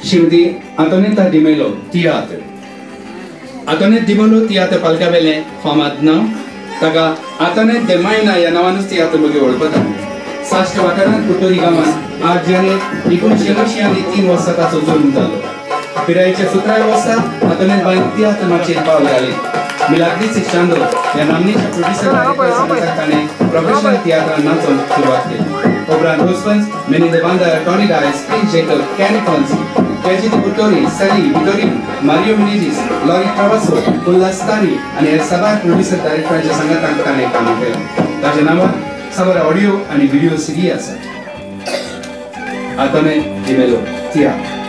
Shrimati Antonietta Di Melo Teatro. Antonietta Di Melo Teatro palcabele famadna taga Antonietta de Maina या नावानच teatro मध्ये ओळखतात. साष्ट वाठारात कुटोरी गावात 8 जानेवारी 1983 वर्षाचा जन्म झाला. पिराईच्या 17 वर्षात Antonietta बाई teatro माचेर पावले आले. Milagris Chandro या नामनीच्या प्रोड्युसर संघटनेने प्रोफेशनल थिएटर नाचून सुरुवात केली. उपरांत रोस्पन्स, मेनी द बांदा, टॉनी डायस, प्रिन्स जेकब, कॅनी फॉन्सी, Pergiti Butori, Sally, Vittorini, Mario Menezes, Lori Travasso, Ullastani आणि सभा प्रोड्युसर डायरेक्टरांच्या संघटनांकडे काम केलं. त्याचे नाव समोर ऑडिओ आणि व्हिडिओ सीडी असा. Antonietta Di Melo Teatro.